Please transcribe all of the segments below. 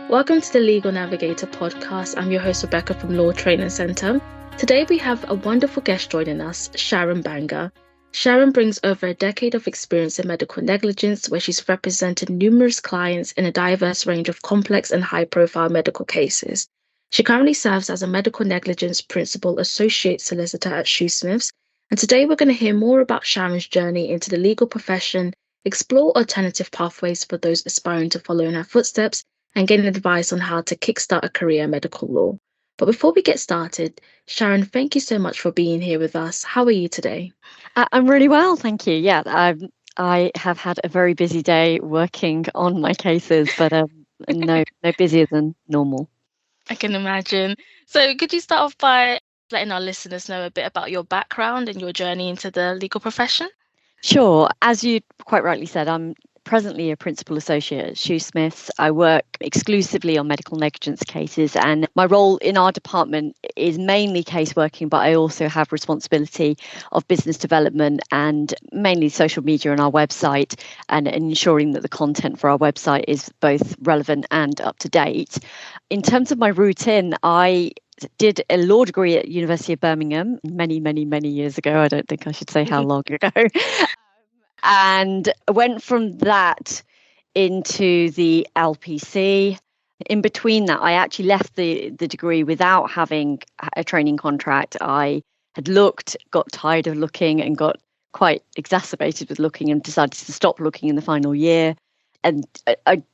Welcome to the Legal Navigator Podcast. I'm your host, Rebecca from Law Training Centre. Today we have a wonderful guest joining us, Sharon Banga. Sharon brings over a decade of experience in medical negligence, where she's represented numerous clients in a diverse range of complex and high-profile medical cases. She currently serves as a medical negligence principal associate solicitor at Shoosmiths, and today we're going to hear more about Sharon's journey into the legal profession, explore alternative pathways for those aspiring to follow in her footsteps, and gain advice on how to kickstart a career in medical law. But before we get started, Sharon, thank you so much for being here with us. How are you today? I'm really well, thank you. Yeah, I have had a very busy day working on my cases, but no busier than normal. I can imagine. So could you start off by letting our listeners know a bit about your background and your journey into the legal profession? Sure. As you quite rightly said, I'm presently a principal associate at Shoosmiths. I work exclusively on medical negligence cases, and my role in our department is mainly caseworking, but I also have responsibility of business development and mainly social media on our website and ensuring that the content for our website is both relevant and up to date. In terms of my route in, I did a law degree at University of Birmingham many years ago. I don't think I should say how long ago. And went from that into the LPC. In between that, I actually left the degree without having a training contract. I had looked, got tired of looking and got quite exacerbated with looking and decided to stop looking in the final year. And I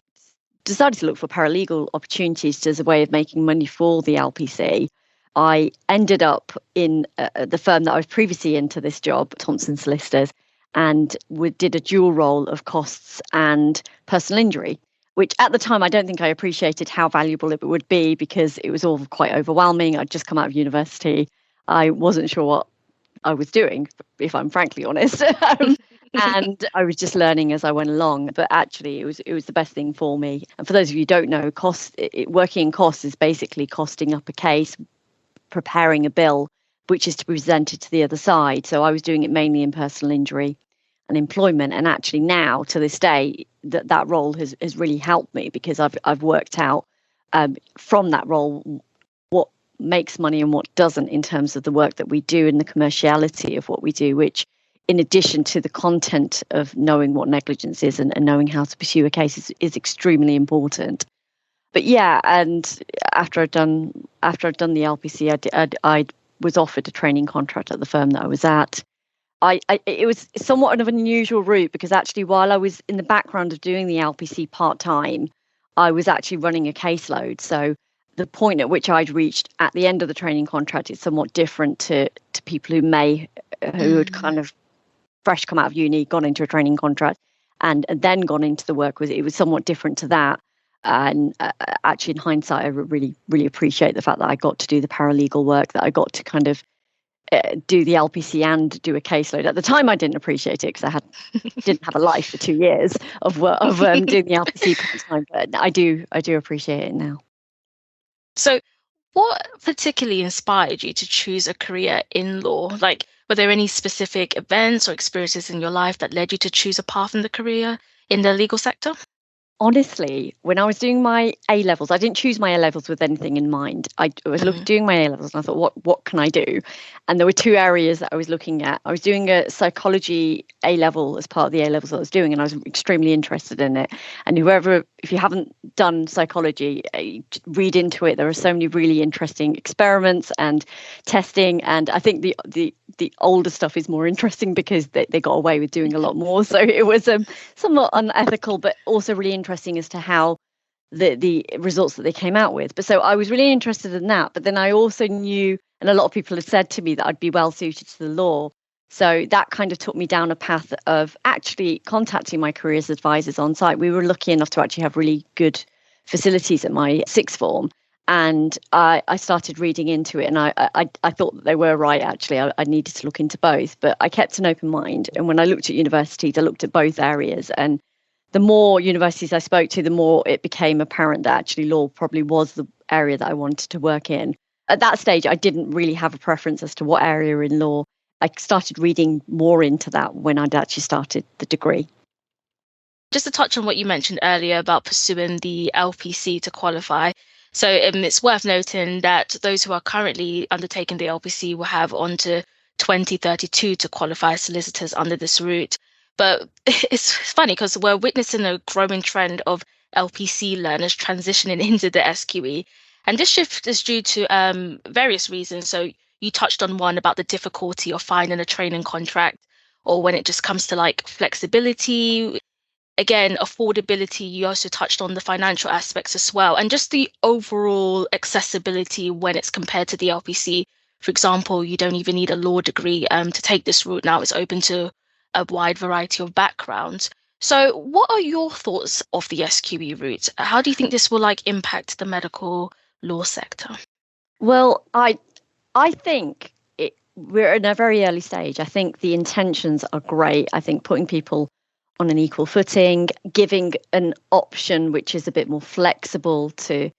decided to look for paralegal opportunities as a way of making money for the LPC. I ended up in the firm that I was previously into this job, Thompson Solicitors, and we did a dual role of costs and personal injury, which at the time I don't think I appreciated how valuable it would be because it was all quite overwhelming. I'd just come out of university. I wasn't sure what I was doing, if I'm frankly honest. And I was just learning as I went along. But actually, it was the best thing for me. And for those of you who don't know, working in costs is basically costing up a case, preparing a bill, which is to be presented to the other side. So I was doing it mainly in personal injury and employment. And actually now, to this day, that role has really helped me because I've worked out from that role what makes money and what doesn't in terms of the work that we do and the commerciality of what we do, which in addition to the content of knowing what negligence is and knowing how to pursue a case is extremely important. But yeah, and after I'd done the LPC, I was offered a training contract at the firm that I was at. It was somewhat of an unusual route because actually while I was in the background of doing the LPC part-time, I was actually running a caseload. So the point at which I'd reached at the end of the training contract is somewhat different to people who had kind of fresh come out of uni, gone into a training contract and then gone into the work. It was somewhat different to that. And actually, in hindsight, I really appreciate the fact that I got to do the paralegal work, that I got to kind of do the LPC and do a caseload. At the time, I didn't appreciate it because I didn't have a life for 2 years of doing the LPC part-time. But I do appreciate it now. So what particularly inspired you to choose a career in law? Like, were there any specific events or experiences in your life that led you to choose a path in the career in the legal sector? Honestly, when I was doing my A-levels, I didn't choose my A-levels with anything in mind. I was doing my A-levels and I thought, what can I do? And there were two areas that I was looking at. I was doing a psychology A-level as part of the A-levels that I was doing, and I was extremely interested in it. And if you haven't done psychology, read into it. There are so many really interesting experiments and testing. And I think the older stuff is more interesting because they got away with doing a lot more. So it was somewhat unethical, but also really interesting as to how the results that they came out with. But so I was really interested in that. But then I also knew, and a lot of people had said to me that I'd be well suited to the law. So that kind of took me down a path of actually contacting my careers advisors on site. We were lucky enough to actually have really good facilities at my sixth form. And I started reading into it, and I thought that they were right, actually. I needed to look into both, but I kept an open mind. And when I looked at universities, I looked at both areas. And the more universities I spoke to, the more it became apparent that actually law probably was the area that I wanted to work in. At that stage, I didn't really have a preference as to what area in law. I started reading more into that when I'd actually started the degree. Just to touch on what you mentioned earlier about pursuing the LPC to qualify. So it's worth noting that those who are currently undertaking the LPC will have on to 2032 to qualify as solicitors under this route. But it's funny because we're witnessing a growing trend of LPC learners transitioning into the SQE. And this shift is due to various reasons. So you touched on one about the difficulty of finding a training contract, or when it just comes to like flexibility, again, affordability. You also touched on the financial aspects as well, and just the overall accessibility when it's compared to the LPC. For example, you don't even need a law degree to take this route now. It's open to a wide variety of backgrounds. So what are your thoughts of the SQE route? How do you think this will like impact the medical law sector? Well, I think we're in a very early stage. I think the intentions are great. I think putting people on an equal footing, giving an option which is a bit more flexible to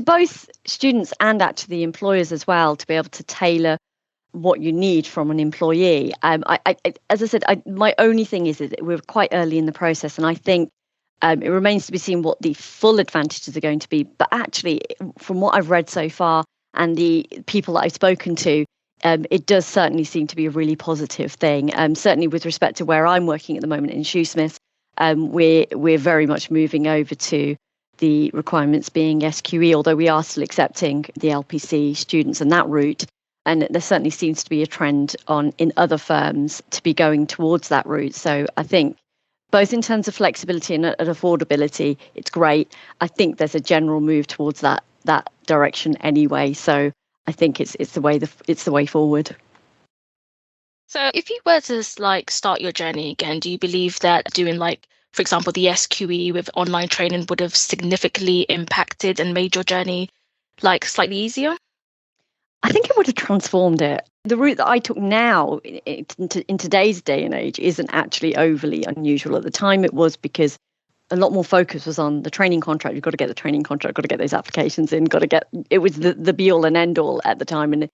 both students and actually employers as well, to be able to tailor what you need from an employee. As I said, my only thing is that we're quite early in the process, and I think it remains to be seen what the full advantages are going to be. But actually, from what I've read so far and the people that I've spoken to, it does certainly seem to be a really positive thing. Certainly with respect to where I'm working at the moment in Shoosmiths, we're very much moving over to the requirements being SQE, although we are still accepting the LPC students and that route. And there certainly seems to be a trend in other firms to be going towards that route. So I think both in terms of flexibility and affordability, it's great. I think there's a general move towards that direction anyway. So I think it's the way forward. So if you were to like start your journey again, do you believe that doing like, for example, the SQE with online training would have significantly impacted and made your journey like slightly easier? I think it would have transformed it. The route that I took now in today's day and age isn't actually overly unusual. At the time it was, because a lot more focus was on the training contract. You've got to get the training contract, got to get those applications in, it was the be all and end all at the time. And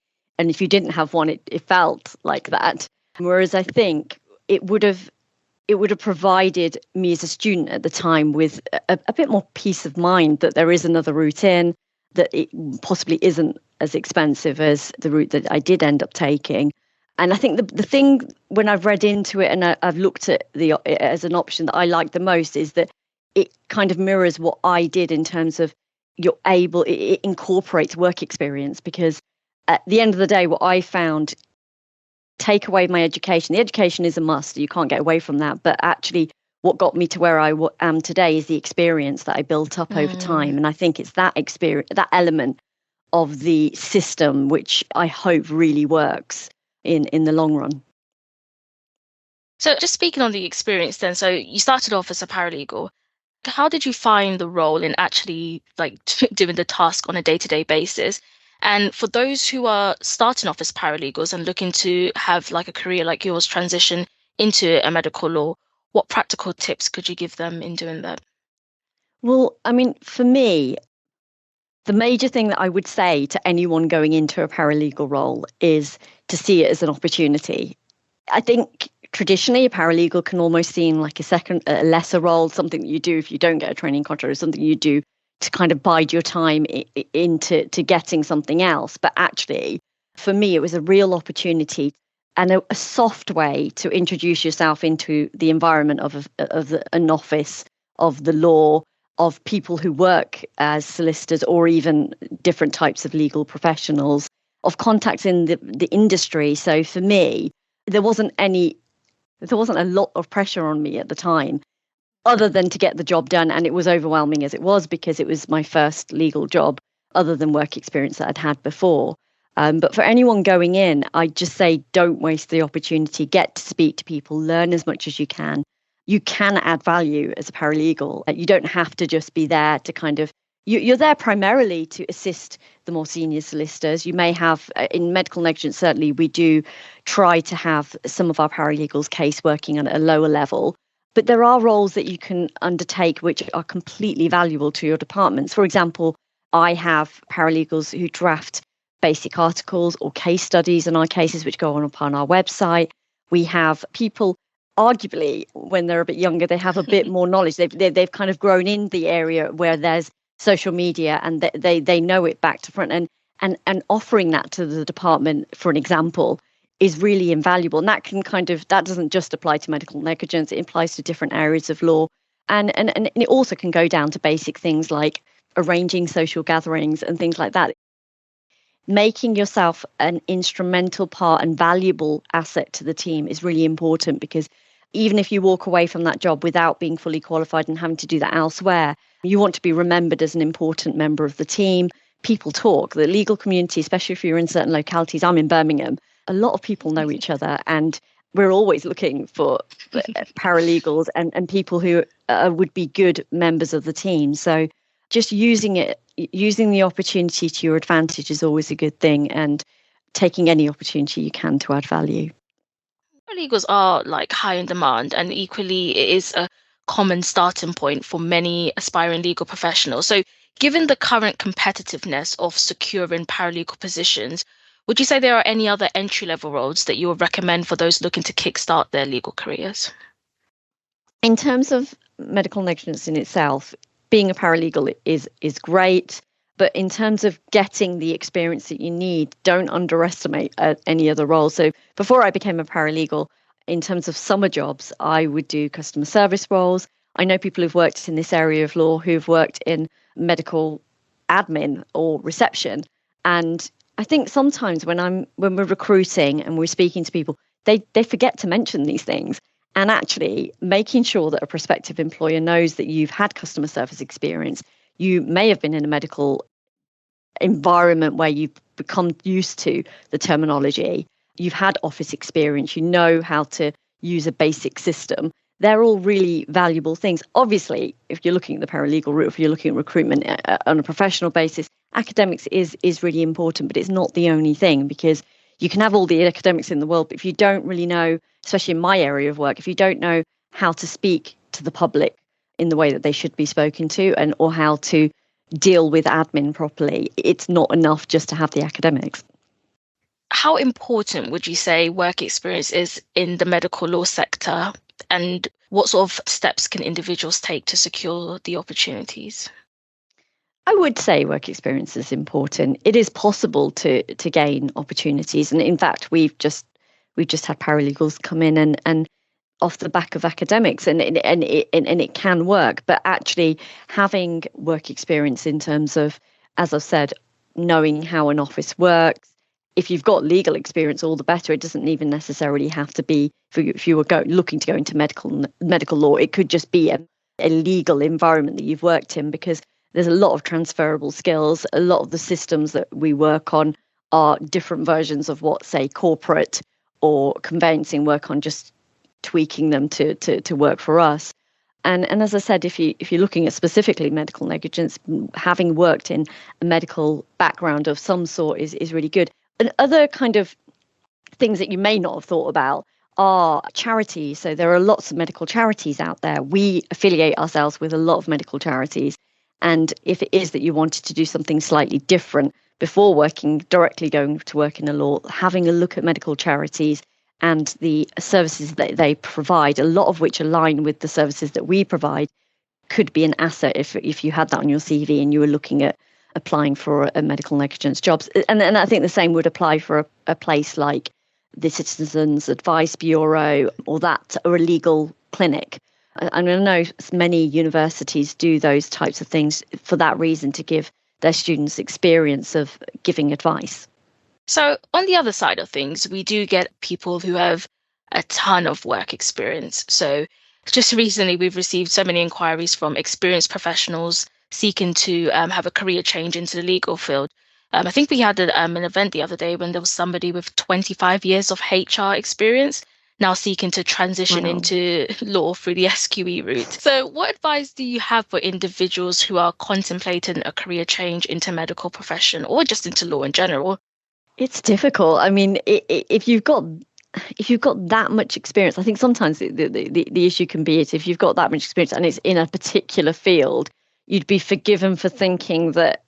if you didn't have one, it felt like that. Whereas I think it would have provided me as a student at the time with a bit more peace of mind that there is another route in, that it possibly isn't as expensive as the route that I did end up taking. And I think the thing, when I've read into it and I've looked at it as an option that I like the most, is that it kind of mirrors what I did in terms of it incorporates work experience. Because at the end of the day, what I found, take away my education. The education is a must. You can't get away from that. But actually, what got me to where I am today is the experience that I built up over time. And I think it's that experience, that element of the system, which I hope really works in the long run. So just speaking on the experience then, so you started off as a paralegal. How did you find the role in actually like doing the task on a day-to-day basis? And for those who are starting off as paralegals and looking to have like a career like yours transition into a medical law, what practical tips could you give them in doing that? Well, I mean, for me, the major thing that I would say to anyone going into a paralegal role is to see it as an opportunity. I think traditionally a paralegal can almost seem like a lesser role, something that you do if you don't get a training contract, or something you do to kind of bide your time into getting something else. But actually, for me, it was a real opportunity and a soft way to introduce yourself into the environment of an office, of the law, of people who work as solicitors or even different types of legal professionals, of contacts in the industry. So for me, there wasn't a lot of pressure on me at the time, other than to get the job done. And it was overwhelming as it was, because it was my first legal job, other than work experience that I'd had before. But for anyone going in, I just say, don't waste the opportunity. Get to speak to people, learn as much as you can. You can add value as a paralegal. You don't have to just be there to kind of, you're there primarily to assist the more senior solicitors. You may have, in medical negligence, certainly we do try to have some of our paralegals case working on a lower level. But there are roles that you can undertake which are completely valuable to your departments. For example, I have paralegals who draft basic articles or case studies in our cases which go on upon our website. We have people arguably, when they're a bit younger, they have a bit more knowledge. They've kind of grown in the area where there's social media, and they know it back to front. And offering that to the department, for an example, is really invaluable. And that doesn't just apply to medical negligence. It applies to different areas of law. And it also can go down to basic things like arranging social gatherings and things like that. Making yourself an instrumental part and valuable asset to the team is really important, because even if you walk away from that job without being fully qualified and having to do that elsewhere, you want to be remembered as an important member of the team. People talk. The legal community, especially if you're in certain localities, I'm in Birmingham, a lot of people know each other, and we're always looking for paralegals and people who would be good members of the team. So just using the opportunity to your advantage is always a good thing, and taking any opportunity you can to add value. Paralegals are like high in demand, and equally it is a common starting point for many aspiring legal professionals. So given the current competitiveness of securing paralegal positions, would you say there are any other entry-level roles that you would recommend for those looking to kickstart their legal careers? In terms of medical negligence in itself, being a paralegal is great. But in terms of getting the experience that you need, don't underestimate any other role. So before I became a paralegal, in terms of summer jobs, I would do customer service roles. I know people who've worked in this area of law who've worked in medical admin or reception. And I think sometimes when we're recruiting and we're speaking to people, they forget to mention these things. And actually making sure that a prospective employer knows that you've had customer service experience. You may have been in a medical environment where you've become used to the terminology. You've had office experience. You know how to use a basic system. They're all really valuable things. Obviously, if you're looking at the paralegal route, if you're looking at recruitment on a professional basis, academics is really important, but it's not the only thing, because you can have all the academics in the world, but if you don't really know, especially in my area of work, if you don't know how to speak to the public in the way that they should be spoken to, or how to deal with admin properly, it's not enough just to have the academics. How important would you say work experience is in the medical law sector, and what sort of steps can individuals take to secure the opportunities? I would say work experience is important. It is possible to gain opportunities, and in fact, we've just had paralegals come in and off the back of academics, and it can work. But actually, having work experience in terms of, as I've said, knowing how an office works. If you've got legal experience, all the better. It doesn't even necessarily have to be if you were looking to go into medical law. It could just be a legal environment that you've worked in, because there's a lot of transferable skills. A lot of the systems that we work on are different versions of what, say, corporate or conveyancing work on, just tweaking them to work for us. And as I said, if you're looking at specifically medical negligence, having worked in a medical background of some sort is really good. And other kind of things that you may not have thought about are charities. So there are lots of medical charities out there. We affiliate ourselves with a lot of medical charities. And if it is that you wanted to do something slightly different before directly going to work in a law, having a look at medical charities and the services that they provide, a lot of which align with the services that we provide, could be an asset if you had that on your CV and you were looking at applying for a medical negligence jobs. And I think the same would apply for a place like the Citizens Advice Bureau or a legal clinic. And I know many universities do those types of things for that reason, to give their students experience of giving advice. So on the other side of things, we do get people who have a ton of work experience. So just recently, we've received so many inquiries from experienced professionals seeking to have a career change into the legal field. I think we had an event the other day when there was somebody with 25 years of HR experience now seeking to transition into law through the SQE route. So what advice do you have for individuals who are contemplating a career change into medical profession or just into law in general? It's difficult. I mean, if you've got that much experience, I think sometimes the issue can be if you've got that much experience and it's in a particular field, you'd be forgiven for thinking that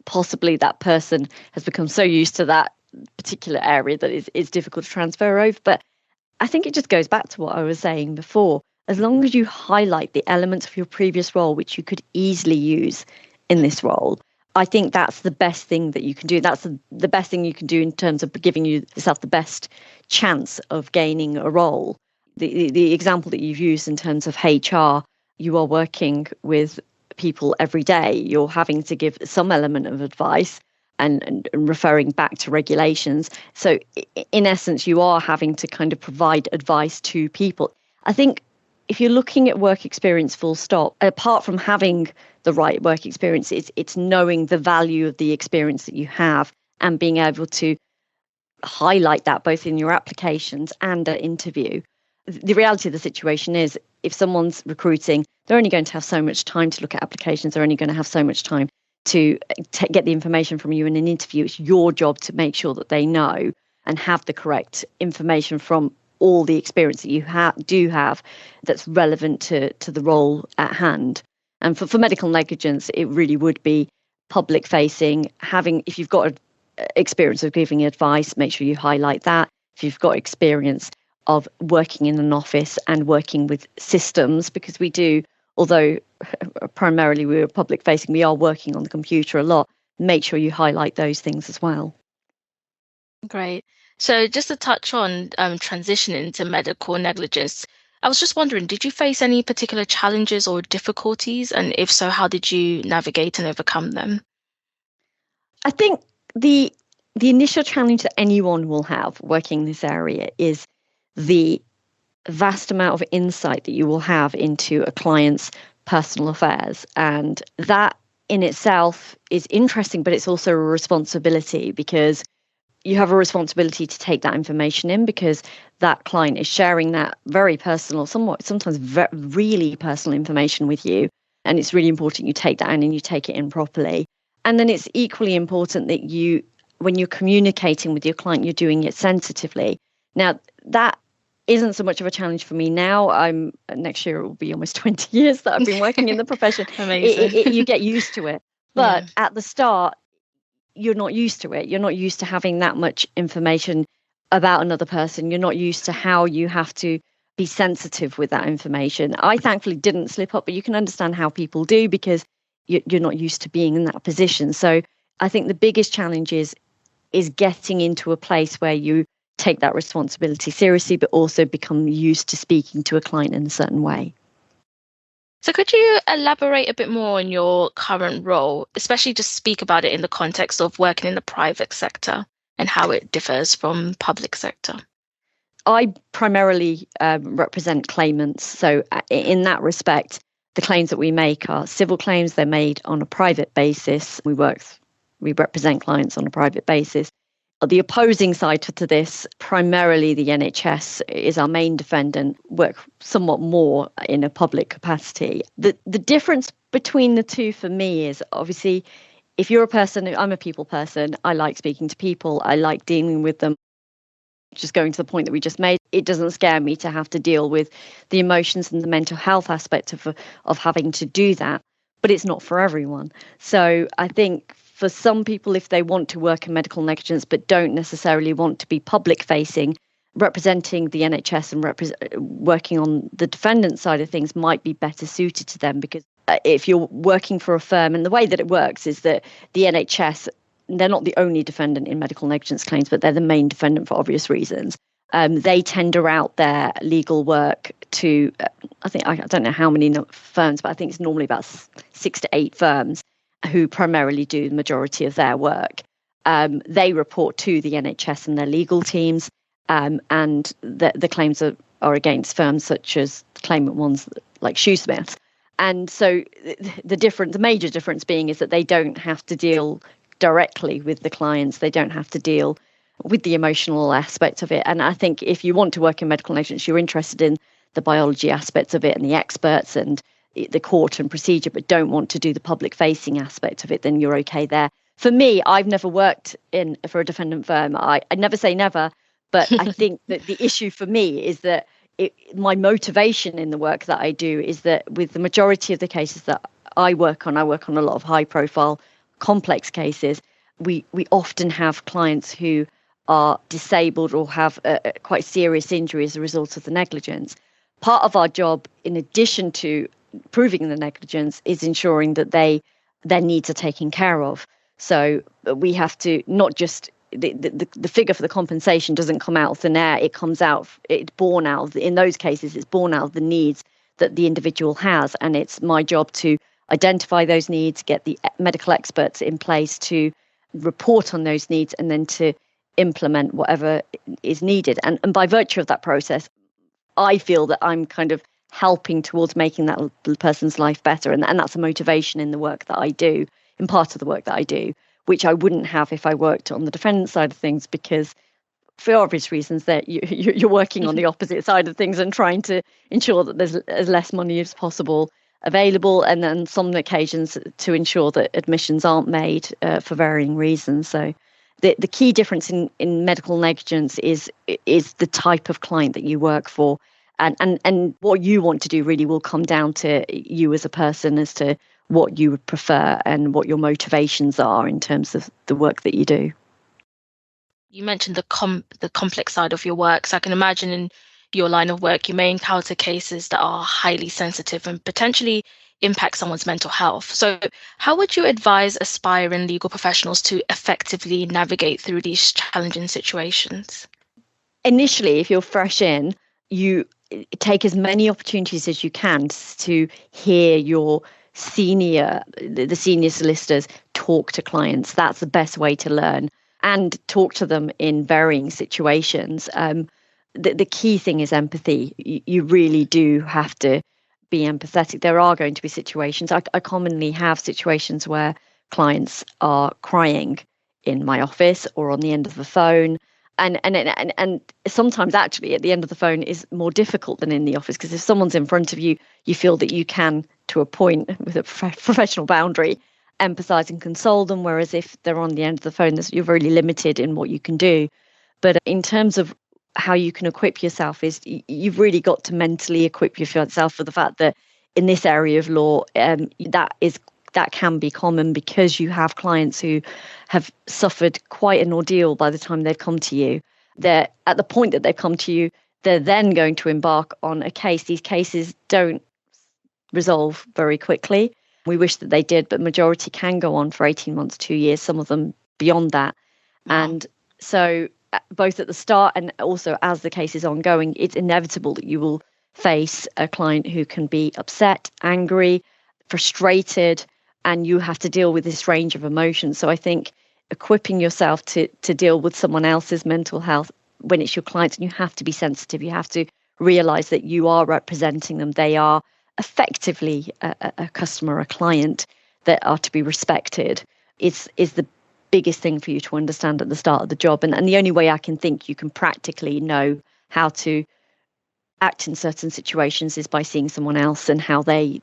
possibly that person has become so used to that particular area that it's difficult to transfer over. But I think it just goes back to what I was saying before. As long as you highlight the elements of your previous role, which you could easily use in this role, I think that's the best thing that you can do. That's the best thing you can do in terms of giving yourself the best chance of gaining a role. The example that you've used in terms of HR, you are working with people every day. You're having to give some element of advice and referring back to regulations. So in essence, you are having to kind of provide advice to people. I think if you're looking at work experience full stop, apart from having the right work experience, it's knowing the value of the experience that you have and being able to highlight that both in your applications and at interview. The reality of the situation is if someone's recruiting, they're only going to have so much time to look at applications. They're only going to have so much time to get the information from you in an interview. It's your job to make sure that they know and have the correct information from all the experience that you do have that's relevant to the role at hand. And for medical negligence, it really would be public facing, if you've got experience of giving advice, make sure you highlight that. If you've got experience of working in an office and working with systems, because we do, although primarily we're public facing, we are working on the computer a lot, make sure you highlight those things as well. Great. So just to touch on transitioning to medical negligence, I was just wondering, did you face any particular challenges or difficulties? And if so, how did you navigate and overcome them? I think the initial challenge that anyone will have working in this area is the vast amount of insight that you will have into a client's personal affairs. And that in itself is interesting, but it's also a responsibility, because you have a responsibility to take that information in, because that client is sharing that very personal, sometimes really personal information with you. And it's really important you take that in and you take it in properly. And then it's equally important that when you're communicating with your client, you're doing it sensitively. Now, that isn't so much of a challenge for me now. Next year it will be almost 20 years that I've been working in the profession. Amazing. You get used to it. But at the start, you're not used to it. You're not used to having that much information about another person. You're not used to how you have to be sensitive with that information. I thankfully didn't slip up, but you can understand how people do, because you're not used to being in that position. So I think the biggest challenge is getting into a place where you take that responsibility seriously, but also become used to speaking to a client in a certain way. So could you elaborate a bit more on your current role, especially just speak about it in the context of working in the private sector and how it differs from public sector? I primarily represent claimants. So in that respect, the claims that we make are civil claims. They're made on a private basis. We represent clients on a private basis. The opposing side to this, primarily the NHS is our main defendant, work somewhat more in a public capacity. The difference between the two for me is obviously, if you're a person, I'm a people person, I like speaking to people, I like dealing with them. Just going to the point that we just made, it doesn't scare me to have to deal with the emotions and the mental health aspect of having to do that, but it's not for everyone. So I think for some people, if they want to work in medical negligence but don't necessarily want to be public facing, representing the NHS and working on the defendant side of things might be better suited to them, because if you're working for a firm, and the way that it works is that the NHS, they're not the only defendant in medical negligence claims, but they're the main defendant for obvious reasons. They tender out their legal work to, I don't know how many firms, but I think it's normally about 6 to 8 firms who primarily do the majority of their work. They report to the NHS and their legal teams, and the claims are against firms such as claimant ones like Shoosmiths. And so the major difference being is that they don't have to deal directly with the clients. They don't have to deal with the emotional aspect of it. And I think if you want to work in medical negligence, you're interested in the biology aspects of it and the experts and the court and procedure, but don't want to do the public facing aspect of it, then you're okay there. For me, I've never worked for a defendant firm. I never say never, but I think that the issue for me is that my motivation in the work that I do is that with the majority of the cases that I work on a lot of high profile, complex cases. We often have clients who are disabled or have quite serious injury as a result of the negligence. Part of our job, in addition to proving the negligence, is ensuring that their needs are taken care of. So we have to not just the figure for the compensation doesn't come out of thin air. It's born out of, in those cases, it's born out of the needs that the individual has. And it's my job to identify those needs, get the medical experts in place to report on those needs, and then to implement whatever is needed. And by virtue of that process, I feel that I'm kind of helping towards making that person's life better. And that's a motivation in the work that I do, in part of the work that I do, which I wouldn't have if I worked on the defendant side of things, because for obvious reasons that you're working on the opposite side of things and trying to ensure that there's as less money as possible available, and then some occasions to ensure that admissions aren't made for varying reasons. So the key difference in medical negligence is the type of client that you work for, and what you want to do really will come down to you as a person, as to what you would prefer and what your motivations are in terms of the work that you do. You mentioned the complex side of your work, so I can imagine in your line of work you may encounter cases that are highly sensitive and potentially impact someone's mental health. So how would you advise aspiring legal professionals to effectively navigate through these challenging situations? Initially, if you're fresh in, you take as many opportunities as you can to hear the senior solicitors talk to clients. That's the best way to learn, and talk to them in varying situations. The key thing is empathy. You really do have to be empathetic. There are going to be situations. I commonly have situations where clients are crying in my office or on the end of the phone. And sometimes actually at the end of the phone is more difficult than in the office, because if someone's in front of you, you feel that you can, to a point with a professional boundary, empathise and console them. Whereas if they're on the end of the phone, you're very limited in what you can do. But in terms of how you can equip yourself, is you've really got to mentally equip yourself for the fact that in this area of law, that can be common, because you have clients who have suffered quite an ordeal by the time they've come to you. They're at the point that they've come to you, they're then going to embark on a case. These cases don't resolve very quickly. We wish that they did, but majority can go on for 18 months, 2 years, some of them beyond that. Wow. And so both at the start and also as the case is ongoing, it's inevitable that you will face a client who can be upset, angry, frustrated, and you have to deal with this range of emotions. So I think equipping yourself to deal with someone else's mental health when it's your clients, and you have to be sensitive. You have to realise that you are representing them. They are effectively a customer, a client that are to be respected. Is the biggest thing for you to understand at the start of the job. And the only way I can think you can practically know how to act in certain situations is by seeing someone else and how they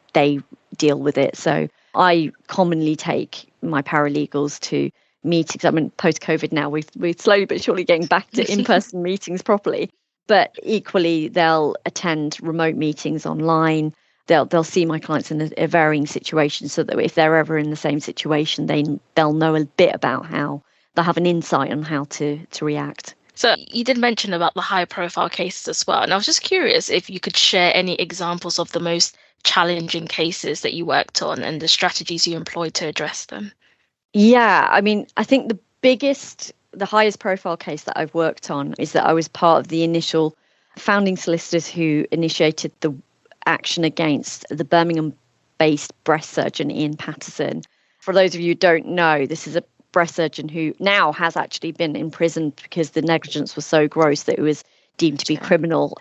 deal with it. So I commonly take my paralegals to meetings. I mean, post-COVID now, we're slowly but surely getting back to in-person meetings properly. But equally, they'll attend remote meetings online. They'll see my clients in a varying situations, so that if they're ever in the same situation, they'll know a bit about how they'll have an insight on how to react. So you did mention about the high-profile cases as well, and I was just curious if you could share any examples of the most challenging cases that you worked on and the strategies you employed to address them. Yeah, I mean, I think the highest profile case that I've worked on is that I was part of the initial founding solicitors who initiated the action against the Birmingham-based breast surgeon Ian Patterson. For those of you who don't know, this is a breast surgeon who now has actually been imprisoned because the negligence was so gross that it was deemed to be criminal.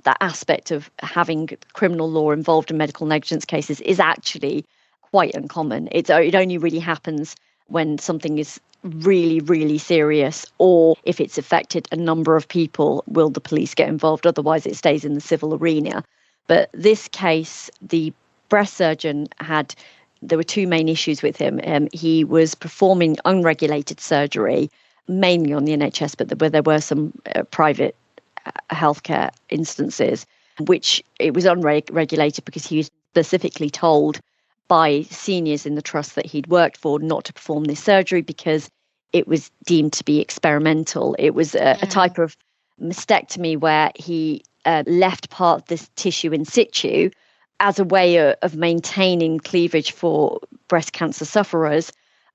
That aspect of having criminal law involved in medical negligence cases is actually quite uncommon. It only really happens when something is really, really serious, or if it's affected a number of people, will the police get involved? Otherwise, it stays in the civil arena. But this case, the breast surgeon there were two main issues with him. He was performing unregulated surgery, mainly on the NHS, but there were some private healthcare instances, which it was unregulated because he was specifically told by seniors in the trust that he'd worked for not to perform this surgery because it was deemed to be experimental. It was a type of mastectomy where he left part of this tissue in situ as a way of maintaining cleavage for breast cancer sufferers.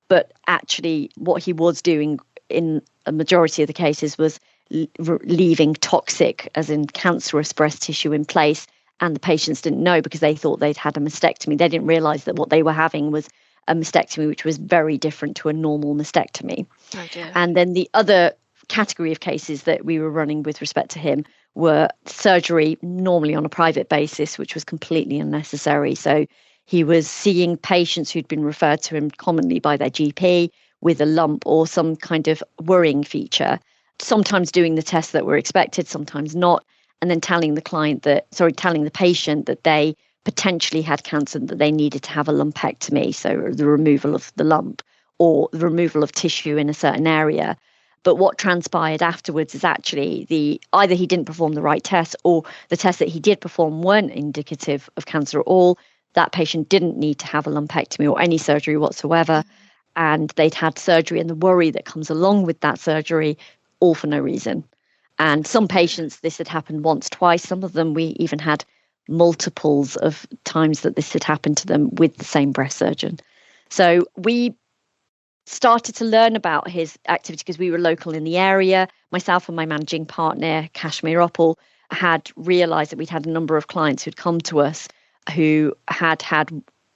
But actually, what he was doing in a majority of the cases was leaving toxic, as in cancerous breast tissue in place. And the patients didn't know because they thought they'd had a mastectomy. They didn't realize that what they were having was a mastectomy, which was very different to a normal mastectomy. And then the other category of cases that we were running with respect to him were surgery, normally on a private basis, which was completely unnecessary. So he was seeing patients who'd been referred to him commonly by their GP with a lump or some kind of worrying feature, sometimes doing the tests that were expected, sometimes not, and then telling the patient that they potentially had cancer, that they needed to have a lumpectomy, so the removal of the lump or the removal of tissue in a certain area. But what transpired afterwards is actually either he didn't perform the right test, or the tests that he did perform weren't indicative of cancer at all. That patient didn't need to have a lumpectomy or any surgery whatsoever. And they'd had surgery and the worry that comes along with that surgery, all for no reason. And some patients, this had happened once, twice. Some of them, we even had multiples of times that this had happened to them with the same breast surgeon. So we started to learn about his activity because we were local in the area. Myself and my managing partner, Kashmir Oppal, had realised that we'd had a number of clients who'd come to us who had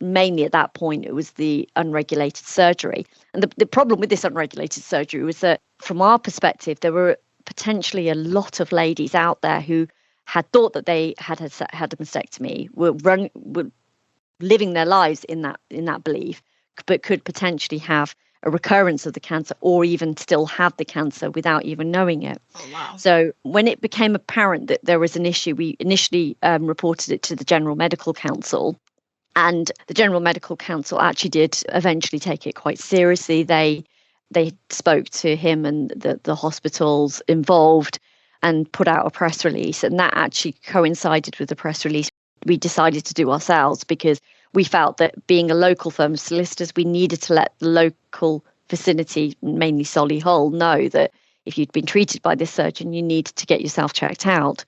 mainly at that point, it was the unregulated surgery. And the problem with this unregulated surgery was that from our perspective, there were potentially a lot of ladies out there who had thought that they had a mastectomy, were living their lives in that belief, but could potentially have a recurrence of the cancer or even still have the cancer without even knowing it. Oh, wow. So when it became apparent that there was an issue, we initially reported it to the General Medical Council. And the General Medical Council actually did eventually take it quite seriously. They spoke to him and the hospitals involved and put out a press release. And that actually coincided with the press release we decided to do ourselves, because we felt that being a local firm of solicitors, we needed to let the local vicinity, mainly Solihull, know that if you'd been treated by this surgeon, you needed to get yourself checked out.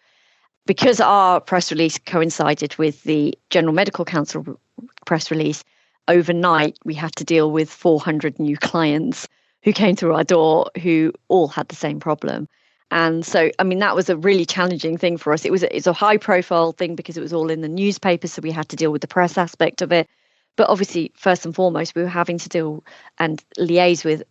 Because our press release coincided with the General Medical Council press release, overnight we had to deal with 400 new clients who came through our door who all had the same problem. And so, I mean, that was a really challenging thing for us. It's a high profile thing because it was all in the newspaper, so we had to deal with the press aspect of it. But obviously, first and foremost, we were having to deal and liaise with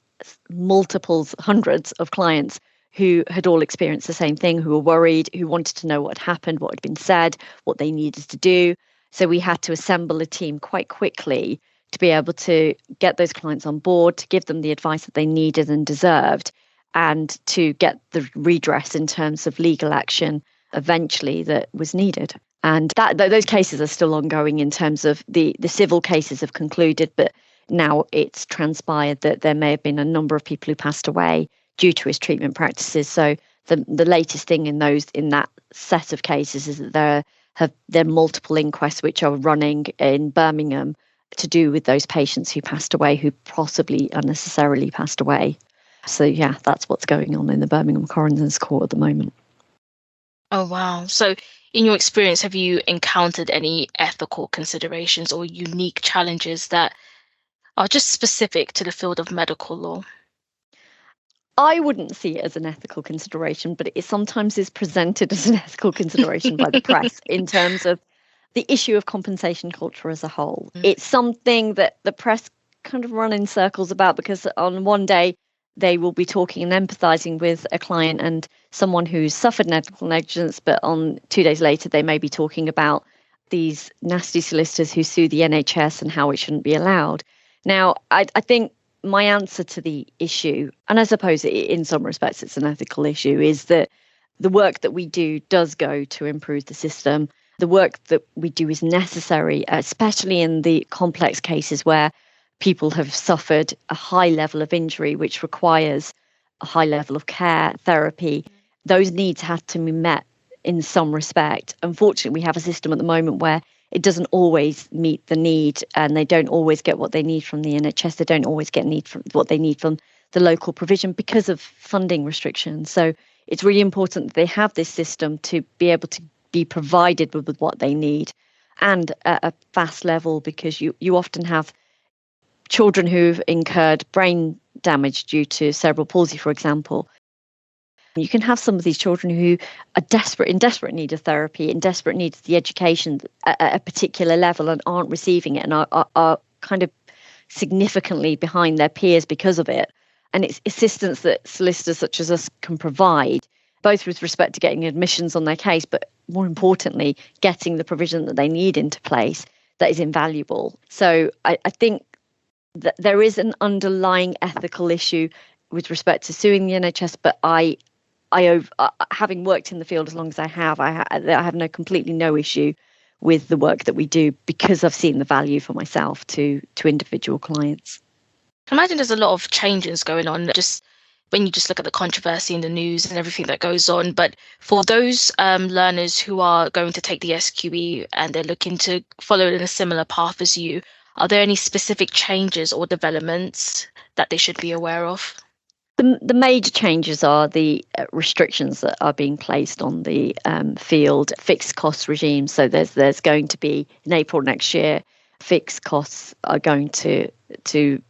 multiples, hundreds of clients who had all experienced the same thing, who were worried, who wanted to know what had happened, what had been said, what they needed to do. So we had to assemble a team quite quickly to be able to get those clients on board, to give them the advice that they needed and deserved, and to get the redress in terms of legal action eventually that was needed. And those cases are still ongoing in terms of the civil cases have concluded, but now it's transpired that there may have been a number of people who passed away due to his treatment practices. So the latest thing in that set of cases is that there are multiple inquests which are running in Birmingham to do with those patients who passed away, who possibly unnecessarily passed away. So yeah, that's what's going on in the Birmingham Coroner's Court at the moment. Oh, wow. So in your experience, have you encountered any ethical considerations or unique challenges that are just specific to the field of medical law? I wouldn't see it as an ethical consideration, but it sometimes is presented as an ethical consideration by the press in terms of the issue of compensation culture as a whole. It's something that the press kind of run in circles about, because on one day they will be talking and empathizing with a client and someone who's suffered medical negligence, but on 2 days later they may be talking about these nasty solicitors who sue the NHS and how it shouldn't be allowed. Now, I think my answer to the issue, and I suppose in some respects it's an ethical issue, is that the work that we do does go to improve the system. The work that we do is necessary, especially in the complex cases where people have suffered a high level of injury, which requires a high level of care, therapy. Those needs have to be met in some respect. Unfortunately, we have a system at the moment where it doesn't always meet the need, and they don't always get what they need from the NHS. They don't always get what they need from the local provision because of funding restrictions. So it's really important that they have this system to be able to be provided with what they need, and at a fast level, because you often have children who've incurred brain damage due to cerebral palsy, for example. You can have some of these children who are in desperate need of therapy, in desperate need of the education at a particular level, and aren't receiving it, and are kind of significantly behind their peers because of it. And it's assistance that solicitors such as us can provide, both with respect to getting admissions on their case, but more importantly, getting the provision that they need into place, that is invaluable. So I think that there is an underlying ethical issue with respect to suing the NHS, but I having worked in the field as long as I have completely no issue with the work that we do, because I've seen the value for myself to individual clients. I imagine there's a lot of changes going on, just when you just look at the controversy in the news and everything that goes on. But for those learners who are going to take the SQE and they're looking to follow in a similar path as you, are there any specific changes or developments that they should be aware of? The major changes are the restrictions that are being placed on the field fixed cost regime. So there's going to be, in April next year, fixed costs are going to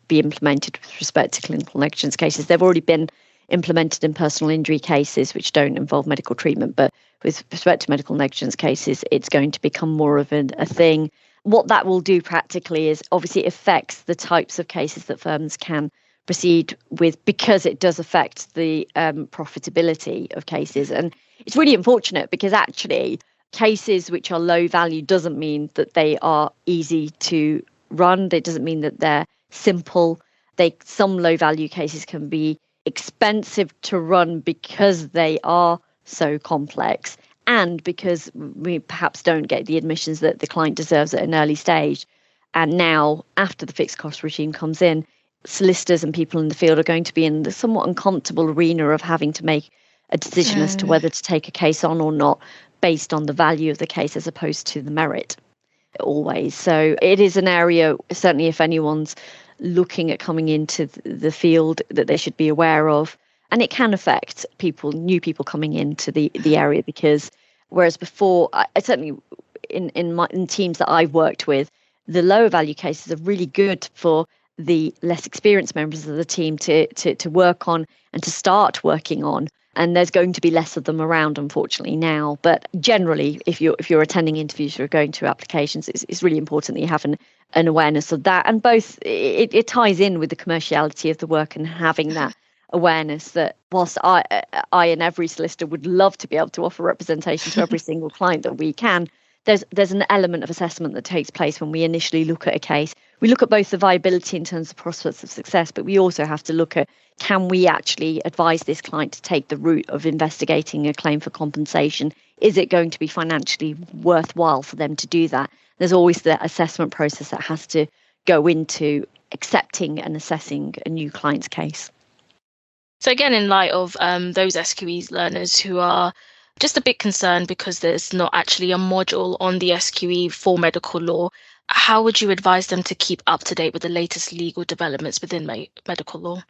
be implemented with respect to clinical negligence cases. They've already been implemented in personal injury cases which don't involve medical treatment, but with respect to medical negligence cases, it's going to become more of a thing. What that will do practically is obviously it affects the types of cases that firms can proceed with, because it does affect the profitability of cases. And it's really unfortunate, because actually cases which are low value doesn't mean that they are easy to run. It doesn't mean that they're simple. Some low value cases can be expensive to run because they are so complex, and because we perhaps don't get the admissions that the client deserves at an early stage. And now, after the fixed cost regime comes in, solicitors and people in the field are going to be in the somewhat uncomfortable arena of having to make a decision as to whether to take a case on or not, based on the value of the case as opposed to the merit, always. So it is an area, certainly if anyone's looking at coming into the field, that they should be aware of. And it can affect new people coming into the area, because whereas before, I certainly in teams that I've worked with, the lower value cases are really good for the less experienced members of the team to work on and to start working on. And there's going to be less of them around, unfortunately, now. But generally, if you're attending interviews or going through applications, it's really important that you have an awareness of that. And both, it ties in with the commerciality of the work, and having that awareness that whilst I and every solicitor would love to be able to offer representation to every single client that we can, there's an element of assessment that takes place when we initially look at a case. We look at both the viability in terms of prospects of success, but we also have to look at, can we actually advise this client to take the route of investigating a claim for compensation? Is it going to be financially worthwhile for them to do that? There's always the assessment process that has to go into accepting and assessing a new client's case. So again, in light of those SQE learners who are just a bit concerned because there's not actually a module on the SQE for medical law, how would you advise them to keep up to date with the latest legal developments within medical law?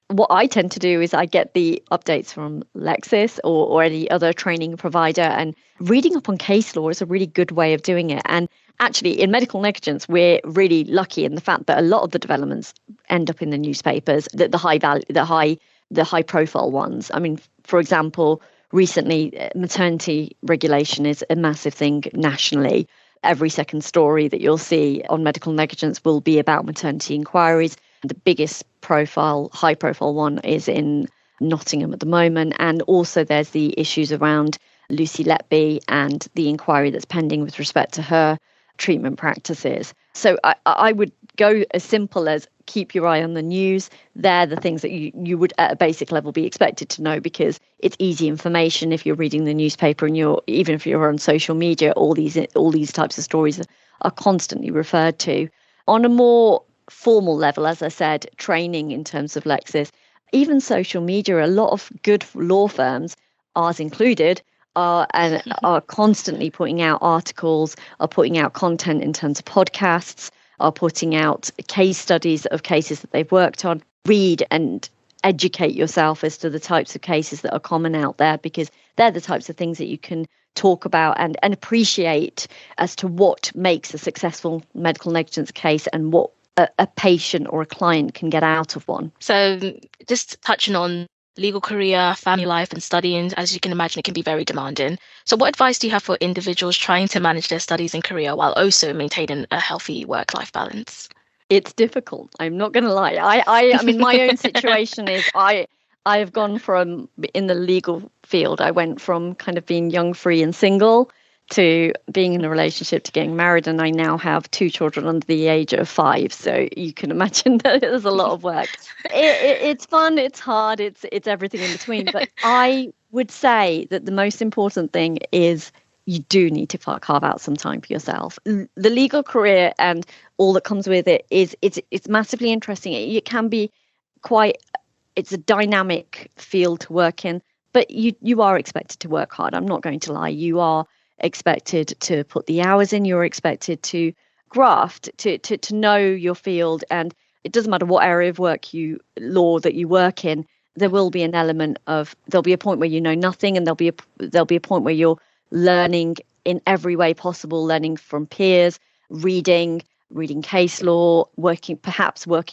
What I tend to do is I get the updates from Lexis or any other training provider, and reading up on case law is a really good way of doing it. And actually, in medical negligence, we're really lucky in the fact that a lot of the developments end up in the newspapers, the high profile ones. I mean, for example, recently, maternity regulation is a massive thing nationally. Every second story that you'll see on medical negligence will be about maternity inquiries. The biggest high profile one is in Nottingham at the moment. And also there's the issues around Lucy Letby and the inquiry that's pending with respect to her treatment practices. So I would go as simple as keep your eye on the news. They're the things that you would at a basic level be expected to know, because it's easy information. If you're reading the newspaper and even if you're on social media, all these types of stories are constantly referred to. On a more formal level, as I said, training in terms of Lexis, even social media, a lot of good law firms, ours included, are constantly putting out articles, are putting out content in terms of podcasts, are putting out case studies of cases that they've worked on. Read and educate yourself as to the types of cases that are common out there, because they're the types of things that you can talk about and appreciate as to what makes a successful medical negligence case and what a patient or a client can get out of one. So just touching on legal career, family life and studying, as you can imagine, it can be very demanding. So what advice do you have for individuals trying to manage their studies and career while also maintaining a healthy work-life balance? It's difficult. I'm not going to lie. I mean, my own situation is I have gone from, in the legal field, I went from kind of being young, free and single to being in a relationship to getting married. And I now have 2 children under the age of 5. So you can imagine that there's a lot of work. It's fun. It's hard. It's everything in between. But I would say that the most important thing is you do need to carve out some time for yourself. The legal career and all that comes with it it's massively interesting. It can be it's a dynamic field to work in, but you are expected to work hard. I'm not going to lie. You are expected to put the hours in. You're expected to graft, to know your field, and it doesn't matter what area of law that you work in. There will be an element of, there'll be a point where you know nothing, and there'll be a point where you're learning in every way possible, learning from peers, reading case law, working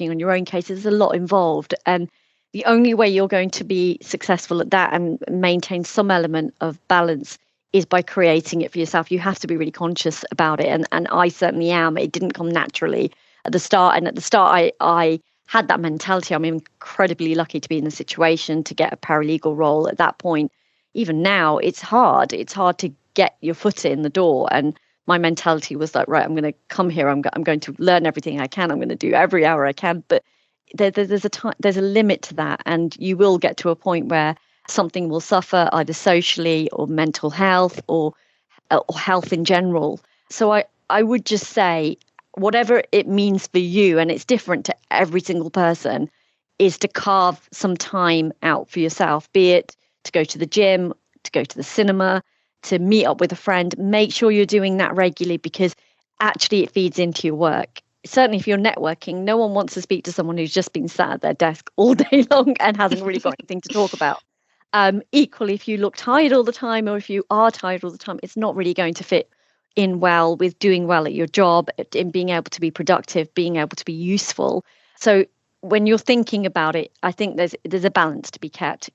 on your own cases. There's a lot involved, and the only way you're going to be successful at that and maintain some element of balance is by creating it for yourself. You have to be really conscious about it, and I certainly am. It didn't come naturally at the start, and at the start I had that mentality. I'm incredibly lucky to be in the situation to get a paralegal role at that point. Even now, it's hard to get your foot in the door, and my mentality was like, right, I'm going to come here, I'm going to learn everything I can, I'm going to do every hour I can. But there's a limit to that, and you will get to a point where something will suffer, either socially or mental health or health in general. So I would just say, whatever it means for you, and it's different to every single person, is to carve some time out for yourself, be it to go to the gym, to go to the cinema, to meet up with a friend. Make sure you're doing that regularly, because actually it feeds into your work. Certainly if you're networking, no one wants to speak to someone who's just been sat at their desk all day long and hasn't really got anything to talk about. Equally, if you look tired all the time, or if you are tired all the time, it's not really going to fit in well with doing well at your job, in being able to be productive, being able to be useful. So when you're thinking about it, I think there's a balance to be kept.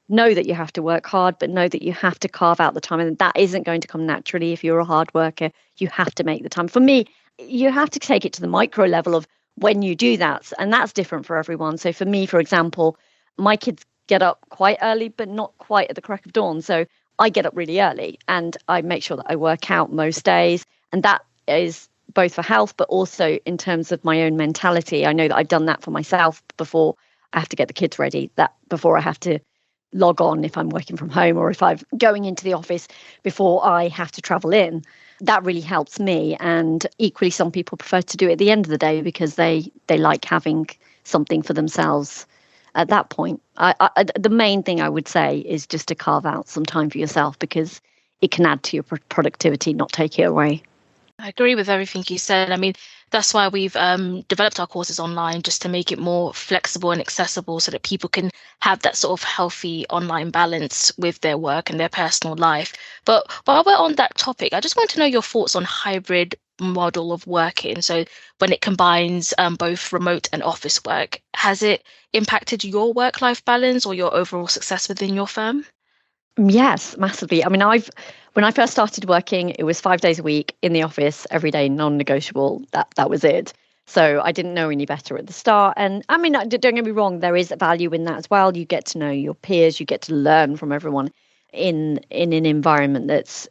Know that you have to work hard, but know that you have to carve out the time, and that isn't going to come naturally. If you're a hard worker, you have to make the time. For me, you have to take it to the micro level of when you do that, and that's different for everyone. So for me, for example, my kids get up quite early, but not quite at the crack of dawn. So I get up really early, and I make sure that I work out most days, and that is both for health, but also in terms of my own mentality. I know that I've done that for myself before I have to get the kids ready, that before I have to log on if I'm working from home, or if I'm going into the office before I have to travel in. That really helps me. And equally, some people prefer to do it at the end of the day because they like having something for themselves at that point. The main thing I would say is just to carve out some time for yourself, because it can add to your productivity, not take it away. I agree with everything you said. I mean, that's why we've developed our courses online, just to make it more flexible and accessible so that people can have that sort of healthy online balance with their work and their personal life. But while we're on that topic, I just want to know your thoughts on hybrid model of working. So when it combines both remote and office work, has it impacted your work-life balance or your overall success within your firm? Yes, massively. I mean, when I first started working, it was 5 days a week in the office, every day, non-negotiable. That was it. So I didn't know any better at the start. And I mean, don't get me wrong, there is value in that as well. You get to know your peers, you get to learn from everyone in an environment that's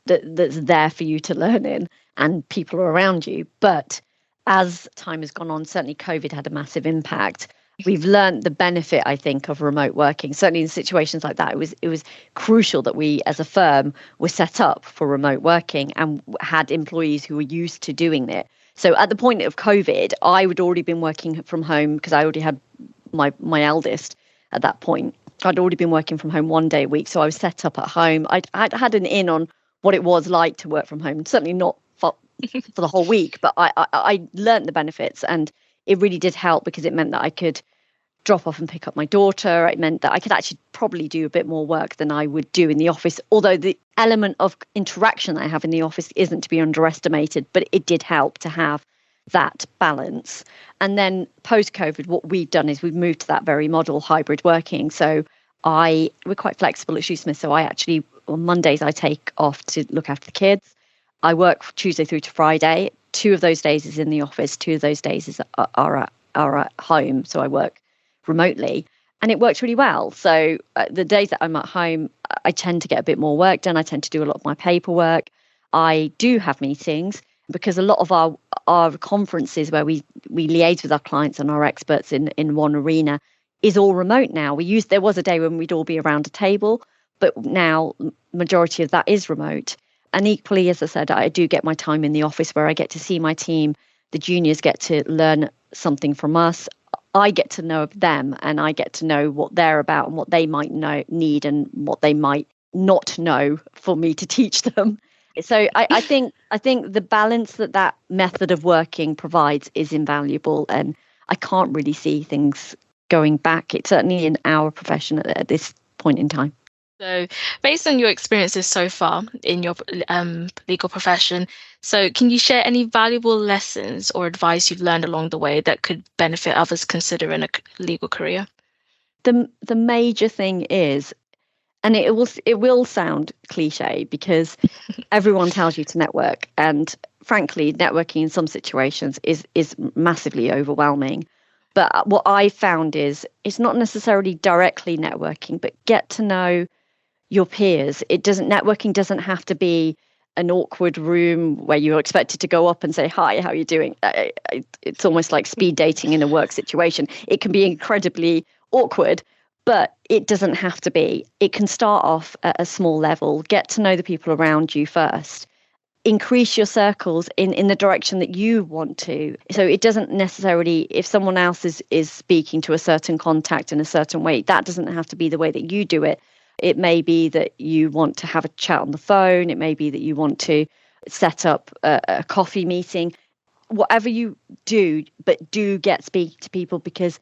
there for you to learn in, and people are around you. But as time has gone on, certainly COVID had a massive impact. We've learned the benefit, I think, of remote working. Certainly in situations like that, it was crucial that we as a firm were set up for remote working and had employees who were used to doing it. So at the point of COVID, I had already been working from home because I already had my eldest at that point. I'd already been working from home 1 day a week. So I was set up at home. I'd had an in on what it was like to work from home. Certainly not for the whole week, but I learned the benefits, and it really did help because it meant that I could drop off and pick up my daughter. It meant that I could actually probably do a bit more work than I would do in the office, although the element of interaction that I have in the office isn't to be underestimated, but it did help to have that balance. And then post-COVID, what we've done is we've moved to that very model, hybrid working. So we're quite flexible at Shoosmiths. So I actually, on Mondays, I take off to look after the kids. I work Tuesday through to Friday. 2 of those days is in the office. 2 of those days are at home. So I work remotely, and it works really well. So the days that I'm at home, I tend to get a bit more work done. I tend to do a lot of my paperwork. I do have meetings because a lot of our conferences where we liaise with our clients and our experts in one arena is all remote now. There was a day when we'd all be around a table, but now majority of that is remote. And equally, as I said, I do get my time in the office where I get to see my team. The juniors get to learn something from us. I get to know them, and I get to know what they're about and what they might need and what they might not know for me to teach them. So I think the balance that method of working provides is invaluable, and I can't really see things going back. It's certainly in our profession at this point in time. So based on your experiences so far in your legal profession, so can you share any valuable lessons or advice you've learned along the way that could benefit others considering a legal career? The major thing is, and it will sound cliche because everyone tells you to network, and frankly, networking in some situations is massively overwhelming. But what I found is it's not necessarily directly networking, but get to know your peers. Networking doesn't have to be an awkward room where you're expected to go up and say, hi, how are you doing? It's almost like speed dating in a work situation. It can be incredibly awkward, but it doesn't have to be. It can start off at a small level. Get to know the people around you first. Increase your circles in the direction that you want to. So it doesn't necessarily, if someone else is speaking to a certain contact in a certain way, that doesn't have to be the way that you do it. It may be that you want to have a chat on the phone. It may be that you want to set up a coffee meeting. Whatever you do, but do get speaking to people, because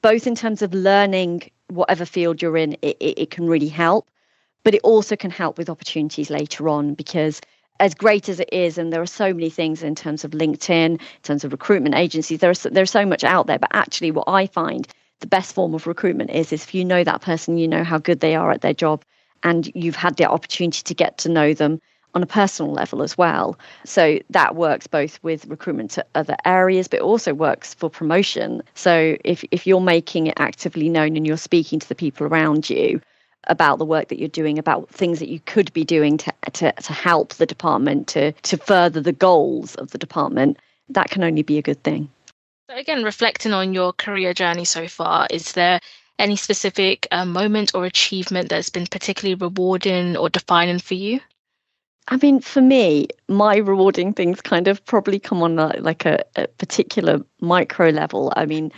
both in terms of learning whatever field you're in, it can really help. But it also can help with opportunities later on, because as great as it is, and there are so many things in terms of LinkedIn, in terms of recruitment agencies, there's so much out there. But actually what I find the best form of recruitment is if you know that person, you know how good they are at their job, and you've had the opportunity to get to know them on a personal level as well. So that works both with recruitment to other areas, but it also works for promotion. So if you're making it actively known and you're speaking to the people around you about the work that you're doing, about things that you could be doing to help the department, to further the goals of the department, that can only be a good thing. So again, reflecting on your career journey so far, is there any specific moment or achievement that's been particularly rewarding or defining for you? I mean, for me, my rewarding things kind of probably come on like a particular micro level. I mean,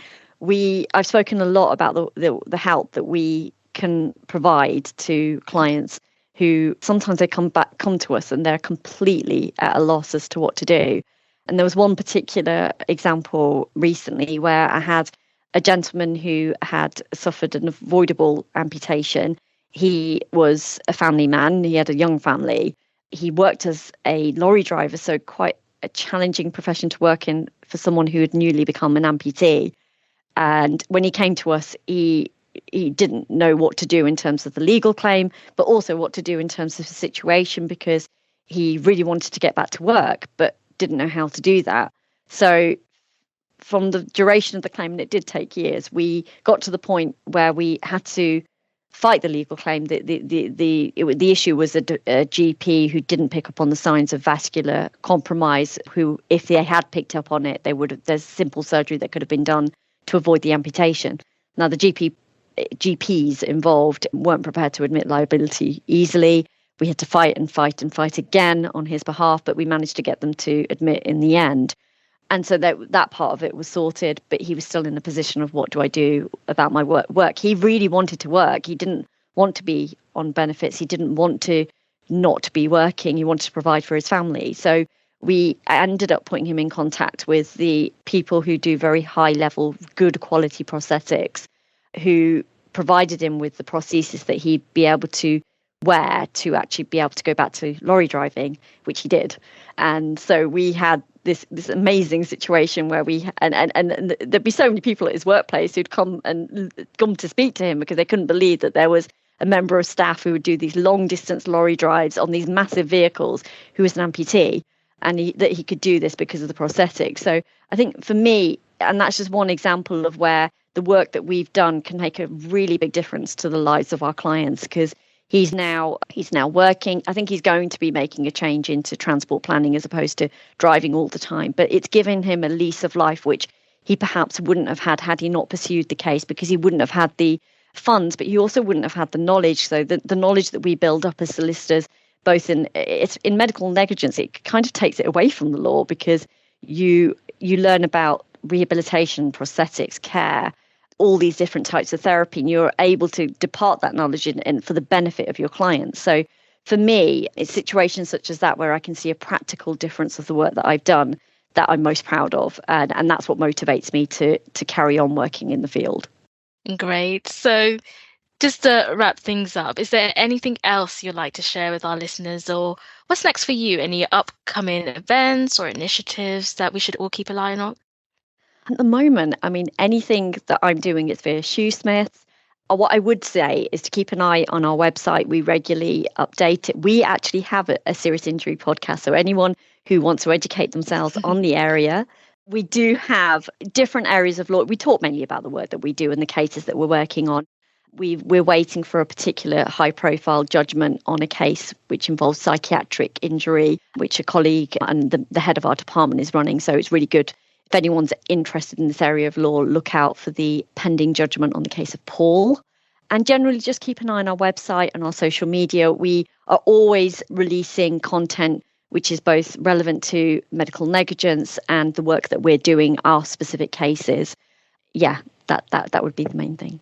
I've spoken a lot about the help that we can provide to clients who sometimes they come to us and they're completely at a loss as to what to do. And there was one particular example recently where I had a gentleman who had suffered an avoidable amputation. He was a family man. He had a young family. He worked as a lorry driver, so quite a challenging profession to work in for someone who had newly become an amputee. And when he came to us, he didn't know what to do in terms of the legal claim, but also what to do in terms of the situation, because he really wanted to get back to work, but didn't know how to do that. So from the duration of the claim, and it did take years, we got to the point where we had to fight the legal claim. The issue was a GP who didn't pick up on the signs of vascular compromise, who, if they had picked up on it, there's simple surgery that could have been done to avoid the amputation. Now, the GPs involved weren't prepared to admit liability easily. We had to fight and fight and fight again on his behalf, but we managed to get them to admit in the end. And so that part of it was sorted, but he was still in a position of, what do I do about my work? He really wanted to work. He didn't want to be on benefits. He didn't want to not be working. He wanted to provide for his family. So we ended up putting him in contact with the people who do very high level, good quality prosthetics. who provided him with the prosthesis that he'd be able to wear to actually be able to go back to lorry driving, which he did. And so we had this amazing situation where and there'd be so many people at his workplace who'd come to speak to him because they couldn't believe that there was a member of staff who would do these long distance lorry drives on these massive vehicles who was an amputee, and that he could do this because of the prosthetic. So I think for me, and that's just one example of where the work that we've done can make a really big difference to the lives of our clients, because he's now working. I think he's going to be making a change into transport planning as opposed to driving all the time. But it's given him a lease of life, which he perhaps wouldn't have had he not pursued the case, because he wouldn't have had the funds, but he also wouldn't have had the knowledge. So the knowledge that we build up as solicitors, both in medical negligence, it kind of takes it away from the law, because you learn about rehabilitation, prosthetics, care, all these different types of therapy, and you're able to depart that knowledge and for the benefit of your clients. So for me, it's situations such as that where I can see a practical difference of the work that I've done that I'm most proud of. And that's what motivates me to carry on working in the field. Great. So just to wrap things up, is there anything else you'd like to share with our listeners, or what's next for you? Any upcoming events or initiatives that we should all keep an eye on? At the moment, I mean, anything that I'm doing is via Shoosmiths. What I would say is to keep an eye on our website. We regularly update it. We actually have a serious injury podcast, so anyone who wants to educate themselves on the area. We do have different areas of law. We talk mainly about the work that we do and the cases that we're working on. We're waiting for a particular high-profile judgment on a case which involves psychiatric injury, which a colleague and the head of our department is running. So it's really good. If anyone's interested in this area of law, look out for the pending judgment on the case of Paul. And generally, just keep an eye on our website and our social media. We are always releasing content which is both relevant to medical negligence and the work that we're doing, our specific cases. Yeah, that would be the main thing.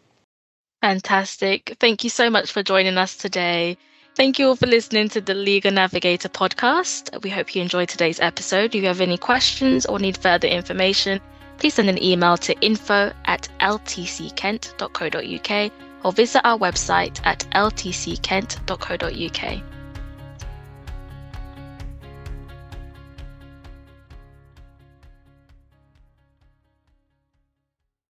Fantastic. Thank you so much for joining us today. Thank you all for listening to the Legal Navigator podcast. We hope you enjoyed today's episode. If you have any questions or need further information, please send an email to info@ltckent.co.uk or visit our website at ltckent.co.uk.